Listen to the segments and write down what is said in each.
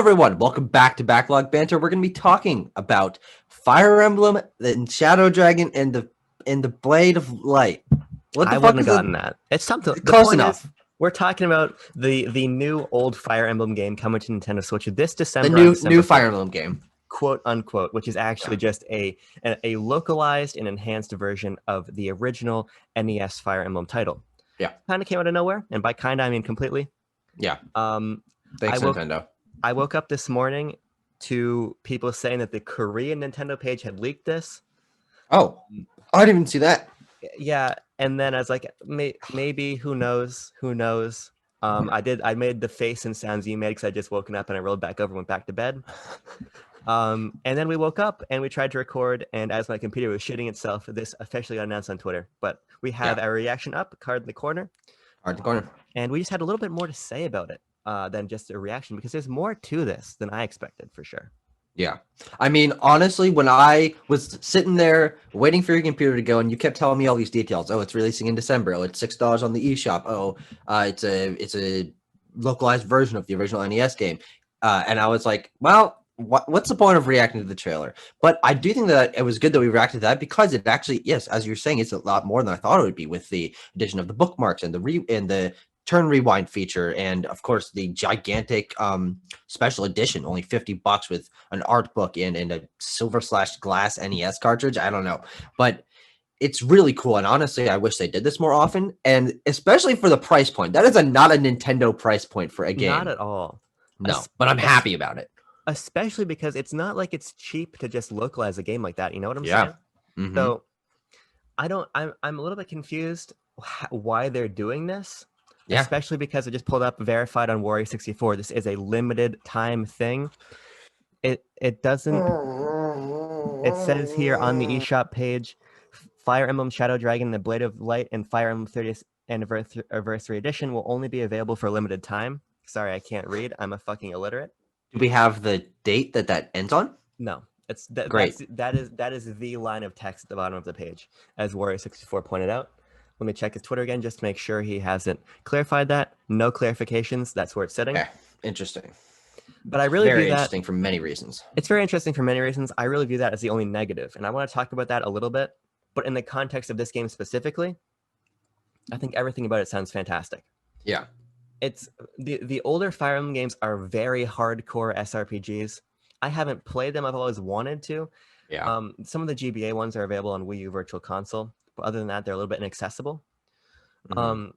Everyone, welcome back to Backlog Banter. We're going to be talking about Fire Emblem, the Shadow Dragon, and the Blade of Light. What I the wouldn't fuck have is gotten it? that. It's something. The Close point is, enough. we're talking about the new old Fire Emblem game coming to Nintendo Switch this The December on new December Fire 4th, Emblem game. quote unquote, which is actually Yeah. just a localized and enhanced version of the original NES Fire Emblem title. Yeah. Kind of came out of nowhere, and by kind I mean completely. Yeah. Um, I Thanks, woke Nintendo. I woke up this morning to people saying that the Korean Nintendo page had leaked this. Oh, I didn't even see that. Yeah, and then I was like, maybe who knows? Who knows? I made the face and sounds you made because I just woken up and I rolled back over, went back to bed. And then we woke up and we tried to record, and as my computer was shitting itself, this officially got announced on Twitter. But we have our reaction up, card in the corner, All right, the corner. and we just had a little bit more to say about it than just a reaction because there's more to this than I expected for sure. Yeah. I mean, honestly, when I was sitting there waiting for your computer to go and you kept telling me all these details, oh, it's releasing in December. Oh, it's $6 on the eShop. Oh, it's a localized version of the original NES game. And I was like, well, what's the point of reacting to the trailer? But I do think that it was good that we reacted to that because it actually, yes, as you're saying, it's a lot more than I thought it would be with the addition of the bookmarks and the turn rewind feature, and of course the gigantic special edition, only $50 with an art book and a silver/glass NES cartridge. I don't know, but it's really cool. And honestly, I wish they did this more often, and especially for the price point. That is not a Nintendo price point for a game. Not at all. No, but I'm happy about it. Especially because it's not like it's cheap to just localize a game like that. You know what I'm saying? Mm-hmm. So I'm a little bit confused why they're doing this. Yeah. Especially because I just pulled up verified on Warrior 64. This is a limited time thing. It doesn't. It says here on the eShop page, Fire Emblem Shadow Dragon, the Blade of Light, and Fire Emblem 30th Anniversary Edition will only be available for a limited time. Sorry, I can't read. I'm a fucking illiterate. Do we have the date that ends on? No. It's Great. That is the line of text at the bottom of the page, as Warrior 64 pointed out. Let me check his Twitter again just to make sure he hasn't clarified that. No clarifications. That's where it's sitting. Okay. Interesting. But I really very view that, interesting for many reasons. It's very interesting for many reasons. I really view that as the only negative, and I want to talk about that a little bit. But in the context of this game specifically, I think everything about it sounds fantastic. Yeah. It's the older Fire Emblem games are very hardcore SRPGs. I haven't played them. I've always wanted to. Yeah. Some of the GBA ones are available on Wii U Virtual Console. But other than that, they're a little bit inaccessible. Mm-hmm.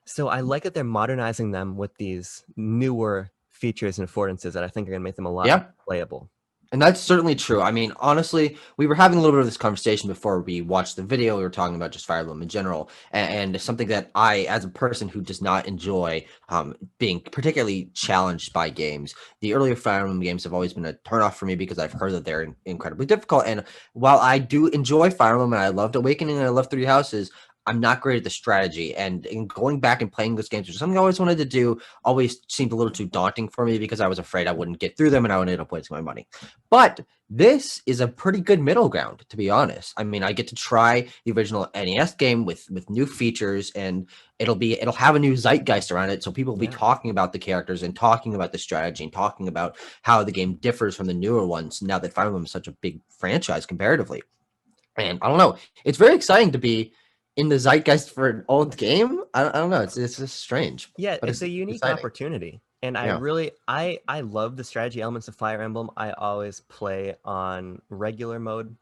So I like that they're modernizing them with these newer features and affordances that I think are going to make them a lot more playable. And that's certainly true. I mean, honestly, we were having a little bit of this conversation before we watched the video. We were talking about just Fire Emblem in general, and something that I, as a person who does not enjoy being particularly challenged by games, the earlier Fire Emblem games have always been a turnoff for me because I've heard that they're incredibly difficult. And while I do enjoy Fire Emblem and I loved Awakening and I love Three Houses, I'm not great at the strategy, and in going back and playing those games, which is something I always wanted to do, always seemed a little too daunting for me because I was afraid I wouldn't get through them and I would end up wasting my money. But this is a pretty good middle ground, to be honest. I mean, I get to try the original NES game with new features, and it'll have a new zeitgeist around it. So people will be talking about the characters and talking about the strategy and talking about how the game differs from the newer ones now that Fire Emblem is such a big franchise comparatively. And I don't know, it's very exciting to be in the zeitgeist for an old game. I don't know. It's just strange. Yeah, it's a unique opportunity. And I really, I love the strategy elements of Fire Emblem. I always play on regular mode.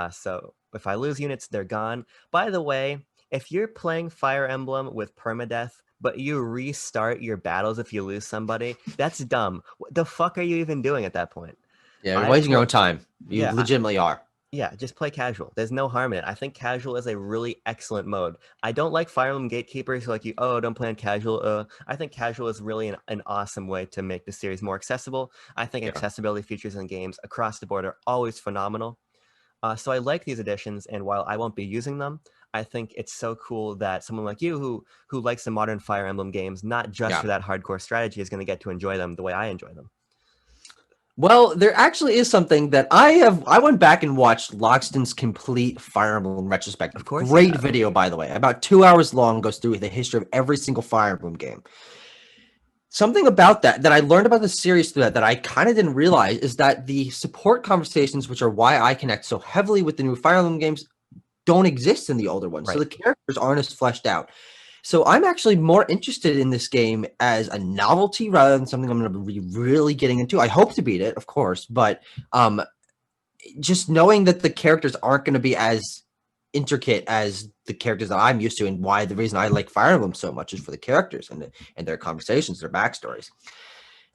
So if I lose units, they're gone. By the way, if you're playing Fire Emblem with permadeath, but you restart your battles if you lose somebody, that's dumb. What the fuck are you even doing at that point? Yeah, you're wasting your own time. You legitimately are. Yeah, just play casual. There's no harm in it. I think casual is a really excellent mode. I don't like Fire Emblem Gatekeepers who like you, oh, don't play on casual. I think casual is really an awesome way to make the series more accessible. I think accessibility features in games across the board are always phenomenal. So I like these additions, and while I won't be using them, I think it's so cool that someone like you who likes the modern Fire Emblem games, not just for that hardcore strategy, is going to get to enjoy them the way I enjoy them. Well, there actually is something that I went back and watched Loxton's complete Fire Emblem retrospect. Of course. Great video, by the way. About 2 hours long, goes through the history of every single Fire Emblem game. Something about that I learned about the series through that I kind of didn't realize is that the support conversations, which are why I connect so heavily with the new Fire Emblem games, don't exist in the older ones. So Right. the characters aren't as fleshed out. So I'm actually more interested in this game as a novelty rather than something I'm going to be really getting into. I hope to beat it, of course, but um, just knowing that the characters aren't going to be as intricate as the characters that I'm used to, and why the reason I like Fire Emblem so much is for the characters and their conversations, their backstories.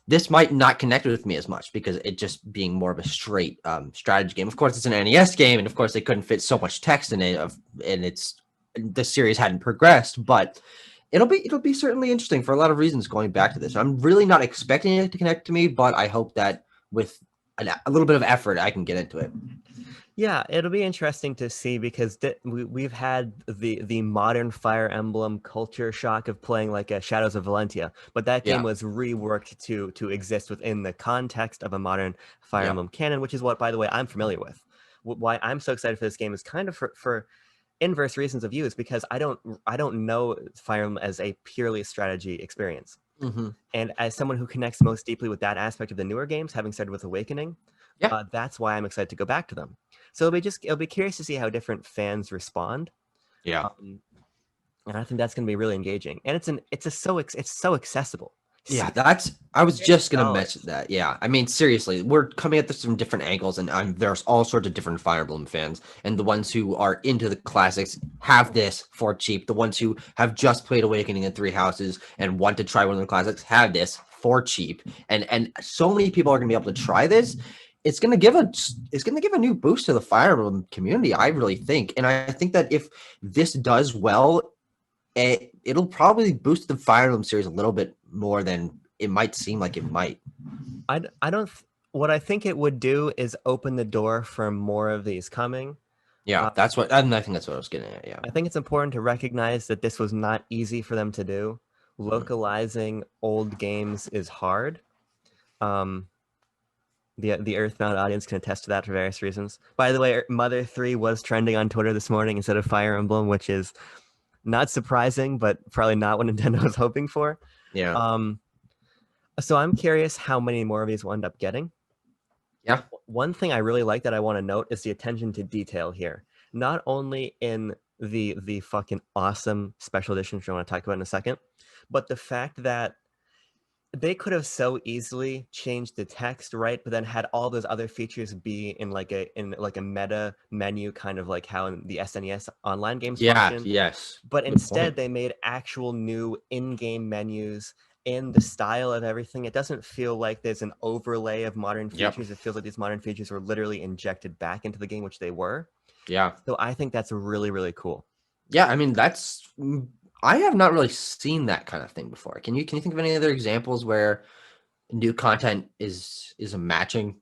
This might not connect with me as much because it just being more of a straight strategy game. Of course, it's an NES game, and of course, they couldn't fit so much text in it. And it's the series hadn't progressed, but it'll be certainly interesting for a lot of reasons going back to this. I'm really not expecting it to connect to me, but I hope that with a little bit of effort, I can get into it. Yeah, it'll be interesting to see because we've had the modern Fire Emblem culture shock of playing like a Shadows of Valentia, but that game Yeah, was reworked to exist within the context of a modern Fire yeah, Emblem canon, which is what, by the way, I'm familiar with. Why I'm so excited for this game is kind of for inverse reasons of you, is because I don't know Fire Emblem as a purely strategy experience. hmm And as someone who connects most deeply with that aspect of the newer games, having started with Awakening, yeah, that's why I'm excited to go back to them. So it'll be curious to see how different fans respond, yeah. um, and I think that's going to be really engaging. And it's so accessible. Yeah, that's. I was just gonna mention $6. that. Yeah, I mean, seriously, we're coming at this from different angles, and there's all sorts of different Fire Emblem fans, and the ones who are into the classics have this for cheap. The ones who have just played Awakening and Three Houses and want to try one of the classics have this for cheap, and so many people are gonna be able to try this. It's gonna give a new boost to the Fire Emblem community. I really think, and I think that if this does well, it'll probably boost the Fire Emblem series a little bit more than it might seem like it might. I don't. What I think it would do is open the door for more of these coming. Yeah, Uh, that's what I think that's what I was getting at. Yeah. I think it's important to recognize that this was not easy for them to do. Mhm. Localizing old games is hard. Um, the Earthbound audience can attest to that for various reasons. By the way, Mother 3 was trending on Twitter this morning instead of Fire Emblem, which is not surprising, but probably not what Nintendo was hoping for. Yeah. Um, so I'm curious how many more of these we'll end up getting. Yeah. One thing I really like that I want to note is the attention to detail here. Not only in the fucking awesome special edition, which I want to talk about in a second, but the fact that they could have so easily changed the text, right? But then had all those other features be in like a meta menu, kind of like how in the SNES online games Yeah. function. Yes. But Good instead, point. they made actual new in-game menus in the style of everything. It doesn't feel like there's an overlay of modern Yep. features. It feels like these modern features were literally injected back into the game, which they were. Yeah. So I think that's really, really cool. Yeah. I mean, I have not really seen that kind of thing before. Can you think of any other examples where new content is a matching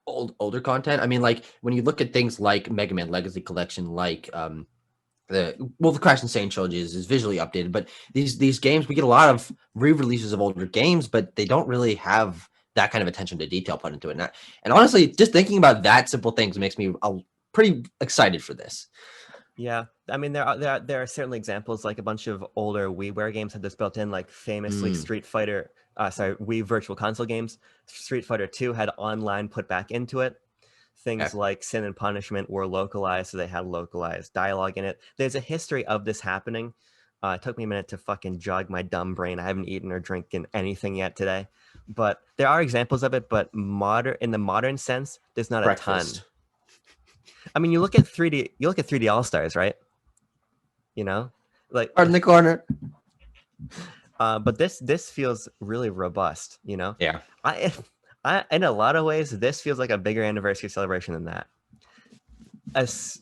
older content? I mean, like when you look at things like Mega Man Legacy Collection, like the Crash Insane trilogy is visually updated, but these games we get a lot of re-releases of older games, but they don't really have that kind of attention to detail put into it. And honestly, just thinking about that simple things makes me pretty excited for this. Yeah, I mean there are certainly examples, like a bunch of older WiiWare games had this built in, like famously Mm, Street Fighter, Wii Virtual Console games. Street Fighter 2 had online put back into it. yeah, Things like Sin and Punishment were localized, so they had localized dialogue in it. There's a history of this happening. It took me a minute to fucking jog my dumb brain. I haven't eaten or drinking anything yet today, but there are examples of it. But in the modern sense, there's not a ton. breakfast. I mean, you look at 3D All Stars, right? You know, like, Right in the corner. but this feels really robust. Yeah, I, I in a lot of ways, this feels like a bigger anniversary celebration than that. As,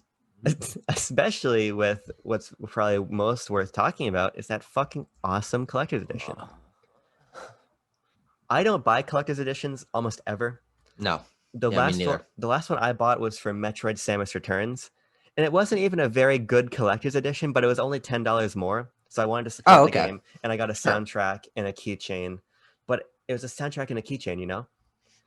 especially with what's probably most worth talking about is that fucking awesome collector's edition. I don't buy collector's editions almost ever. no, The yeah, me last one, neither. the last one I bought was for Metroid: Samus Returns, and it wasn't even a very good collector's edition, but it was only $10 more. So I wanted to support Oh, the okay, game, and I got a sure. soundtrack and a keychain. But it was a soundtrack and a keychain, you know?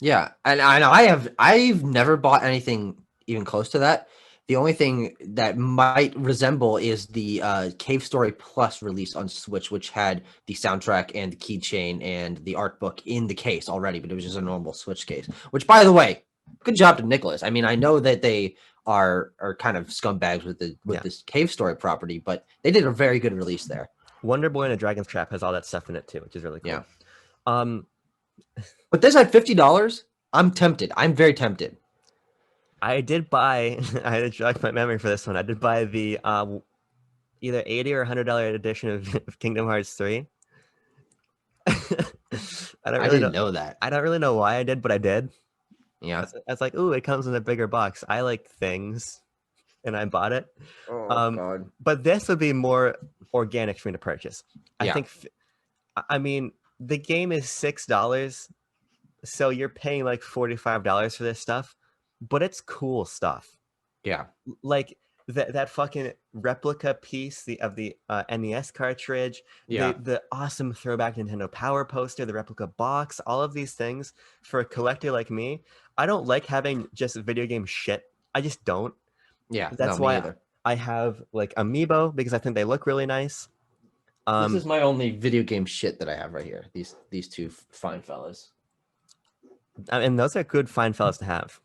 Yeah, and I've never bought anything even close to that. The only thing that might resemble is the Cave Story Plus release on Switch, which had the soundtrack and the keychain and the art book in the case already, but it was just a normal Switch case. Which, by the way, good job to Nicholas. I mean, I know that they are kind of scumbags with Yeah. this Cave Story property, but they did a very good release there. Wonder Boy and a Dragon's Trap has all that stuff in it too, which is really cool. Yeah. Um, But this at $50, I'm tempted. I'm very tempted. I did buy. I had to jog my memory for this one. I did buy the either $80 or $100 edition of Kingdom Hearts 3. I didn't know that. I don't really know why I did, but I did. Yeah. I was like, ooh, it comes in a bigger box. I like things, and I bought it. Oh God. But this would be more organic for me to purchase. I Yeah. think. I mean, the game is $6, so you're paying like $45 for this stuff, but it's cool stuff. Yeah. Like that fucking replica piece of the NES cartridge, Yeah. the awesome throwback Nintendo Power poster, the replica box, all of these things for a collector like me. I don't like having just video game shit. I just don't. Yeah. That's no, me why either. I have like Amiibo because I think they look really nice. This is my only video game shit that I have right here. These two fine fellas. And those are good fine fellas to have.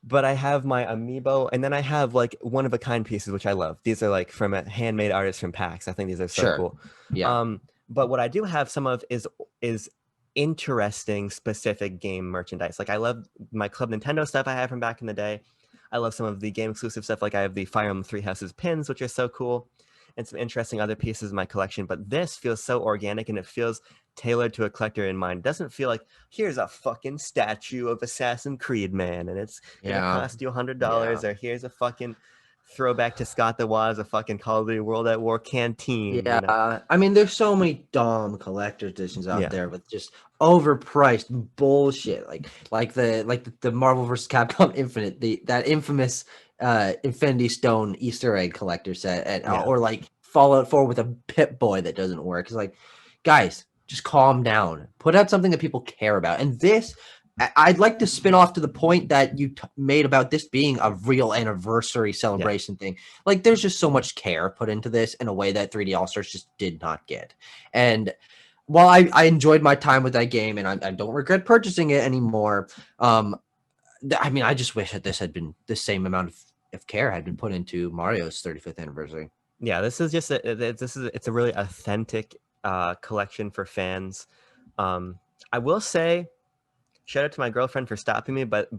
But I have my Amiibo, and then I have like one of a kind pieces, which I love. These are like from a handmade artist from PAX. I think these are so Sure. cool. Yeah. But what I do have some of is interesting specific game merchandise. Like I love my Club Nintendo stuff I have from back in the day. I love some of the game exclusive stuff. Like I have the Fire Emblem Three Houses pins, which are so cool, and some interesting other pieces in my collection. But this feels so organic, and it feels tailored to a collector in mind. It doesn't feel like here's a fucking statue of Assassin's Creed man, and it's gonna cost you $100, or here's a fucking throwback to Scott the Woz, a fucking Call of Duty World at War canteen. Yeah. You know? I mean, there's so many dumb collector editions out Yeah. there with just overpriced bullshit. The Marvel vs. Capcom Infinite, that infamous Infinity Stone Easter egg collector set, or like Fallout 4 with a Pip Boy that doesn't work. It's like, guys, just calm down. Put out something that people care about. And this, I'd like to spin off to the point that you made about this being a real anniversary celebration thing. Like, there's just so much care put into this in a way that 3D All Stars just did not get. And while I enjoyed my time with that game, and I don't regret purchasing it anymore, I mean, I just wish that this had been the same amount of care had been put into Mario's 35th anniversary. Yeah, this is just it's a really authentic collection for fans. I will say, shout out to my girlfriend for stopping me, but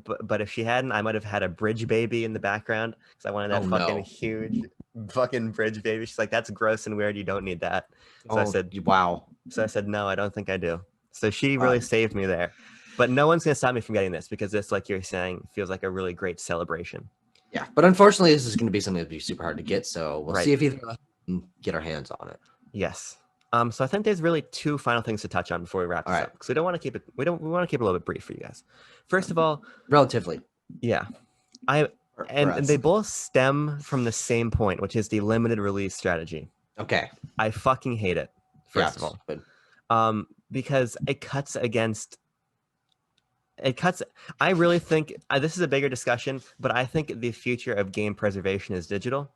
if she hadn't, I might have had a bridge baby in the background because I wanted that huge fucking bridge baby. She's like, that's gross and weird. You don't need that. So I said, wow. So I said, no, I don't think I do. So she really saved me there. But no one's gonna stop me from getting this because this, like you're saying, feels like a really great celebration. Yeah, but unfortunately, this is going to be something that'd be super hard to get. So we'll see if either of us can get our hands on it. Yes. So I think there's really two final things to touch on before we wrap this up, because we want to keep it a little bit brief for you guys. First of all, relatively. Yeah. And they both stem from the same point, which is the limited release strategy. Okay. I fucking hate it. First of all, because it cuts. I really think this is a bigger discussion, but I think the future of game preservation is digital,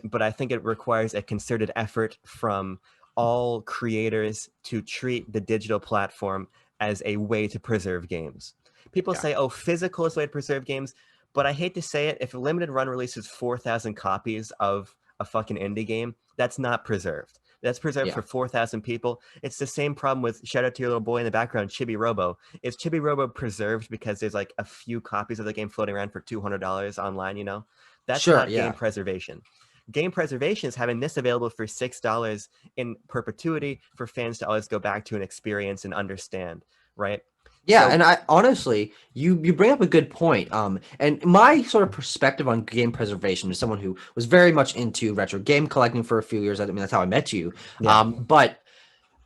but I think it requires a concerted effort from all creators to treat the digital platform as a way to preserve games. People say, "Oh, physical is the way to preserve games," but I hate to say it. If a limited run releases 4,000 copies of a fucking indie game, that's not preserved. That's preserved for 4,000 people. It's the same problem with, shout out to your little boy in the background, Chibi Robo. Is Chibi Robo preserved because there's like a few copies of the game floating around for $200 online, you know? That's not game preservation. Game preservation is having this available for $6 in perpetuity for fans to always go back to and experience and understand, right? Yeah, and I honestly, you bring up a good point. And my sort of perspective on game preservation is someone who was very much into retro game collecting for a few years. I mean, that's how I met you. Yeah. But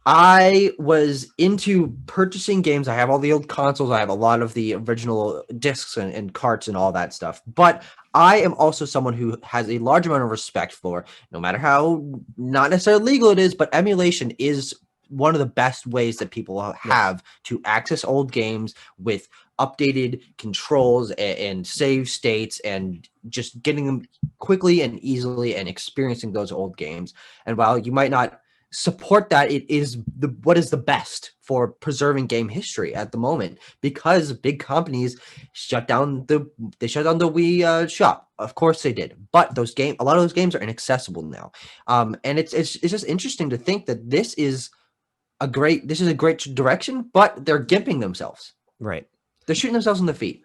I was into purchasing games. I have all the old consoles. I have a lot of the original discs and carts and all that stuff. But I am also someone who has a large amount of respect for, no matter how not necessarily legal it is, but emulation is one of the best ways that people have to access old games with updated controls and save states and just getting them quickly and easily and experiencing those old games. And while you might not support that, it is what is the best for preserving game history at the moment, because big companies shut down the Wii shop. Of course they did, but a lot of those games are inaccessible now. And it's just interesting to think that this is a great direction, but they're gimping themselves. Right. They're shooting themselves in the feet.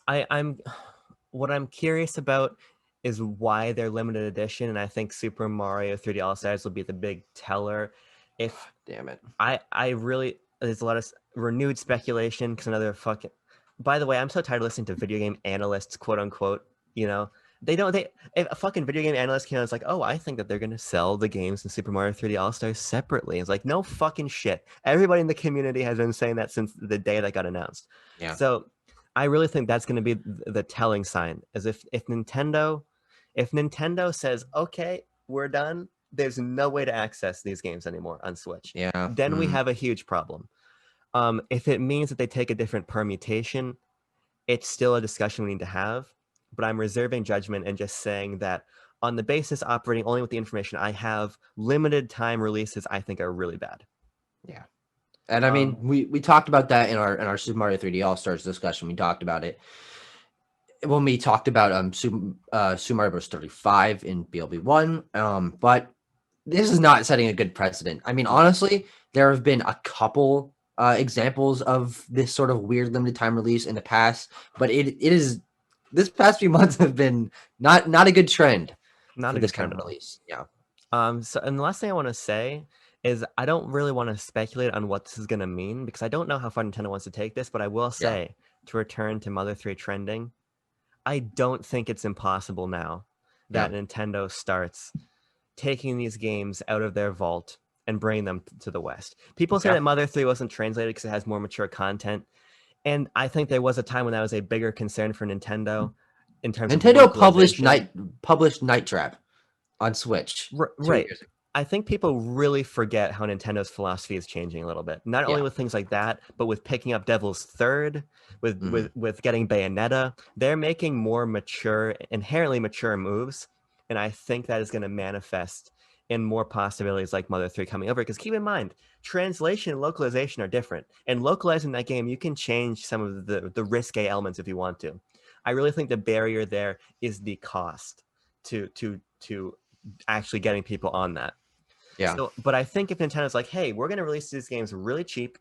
What I'm curious about is why they're limited edition, and I think Super Mario 3D All Stars will be the big teller. If Damn it, I really, there's a lot of renewed speculation because another fucking. By the way, I'm so tired of listening to video game analysts, quote unquote. You know, if a fucking video game analyst came out, it's like, oh, I think that they're gonna sell the games in Super Mario 3D All Stars separately. It's like, no fucking shit. Everybody in the community has been saying that since the day that got announced. Yeah. So I really think that's going to be the telling sign, as if Nintendo says, okay, we're done, there's no way to access these games anymore on Switch. Yeah. Then we have a huge problem. If it means that they take a different permutation, it's still a discussion we need to have. But I'm reserving judgment and just saying that on the basis operating only with the information I have, limited time releases I think are really bad. Yeah. And I mean, we talked about that in our Super Mario 3D All Stars discussion. We talked about it when we talked about Super Mario Bros. 35 in BLB1. But this is not setting a good precedent. I mean, honestly, there have been a couple examples of this sort of weird limited time release in the past, but it is this past few months have been not a good trend for this kind of release. Yeah. So, and the last thing I want to say is I don't really want to speculate on what this is going to mean, because I don't know how far Nintendo wants to take this, but I will say, to return to Mother 3 trending, I don't think it's impossible now that Nintendo starts taking these games out of their vault and bringing them to the West. People say that Mother 3 wasn't translated because it has more mature content, and I think there was a time when that was a bigger concern for Nintendo in terms of published Night Trap on Switch. Right. I think people really forget how Nintendo's philosophy is changing a little bit. Not only with things like that, but with picking up Devil's Third, with getting Bayonetta. They're making more mature, inherently mature moves, and I think that is going to manifest in more possibilities like Mother 3 coming over. Because keep in mind, translation and localization are different. And localizing that game, you can change some of the risque elements if you want to. I really think the barrier there is the cost to actually getting people on that. Yeah. So, but I think if Nintendo's like, hey, we're going to release these games really cheap,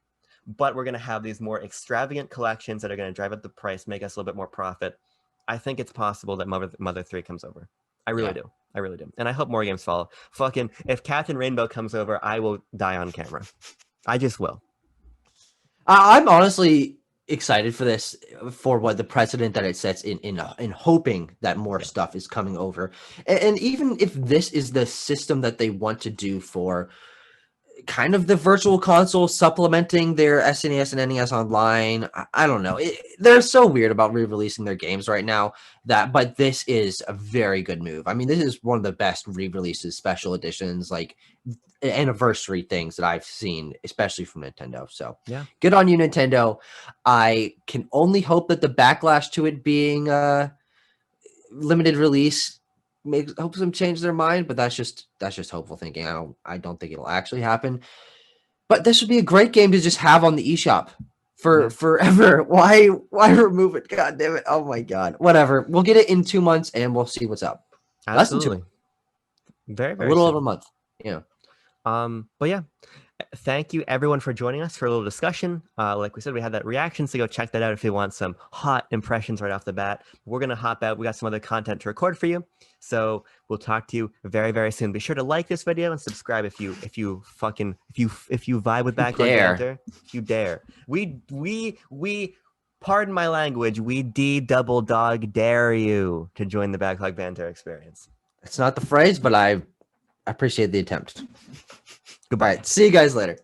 but we're going to have these more extravagant collections that are going to drive up the price, make us a little bit more profit, I think it's possible that Mother 3 comes over. I really do. I really do. And I hope more games follow. Fucking, if Captain Rainbow comes over, I will die on camera. I just will. I'm honestly excited for this, for what the precedent that it sets in hoping that more stuff is coming over. And even if this is the system that they want to do for kind of the virtual console supplementing their SNES and NES Online, I don't know. They're so weird about re-releasing their games right now, but this is a very good move. I mean, this is one of the best re-releases, special editions, like anniversary things that I've seen, especially from Nintendo. So good on you, Nintendo. I can only hope that the backlash to it being limited release helps them change their mind, but that's just hopeful thinking. I don't think it'll actually happen. But this would be a great game to just have on the eShop for forever. Why remove it? God damn it. Oh my God. Whatever. We'll get it in 2 months and we'll see what's up. Absolutely. Less than 2 months. Very, very a little soon. over a month. Yeah. But yeah, thank you everyone for joining us for a little discussion. Like we said, we had that reaction, so go check that out if you want some hot impressions right off the bat. We're gonna hop out. We got some other content to record for you, so we'll talk to you very, very soon. Be sure to like this video and subscribe if you vibe with backlog banter. If you dare. We pardon my language. We double dog dare you to join the backlog banter experience. It's not the phrase, but I appreciate the attempt. Goodbye. See you guys later.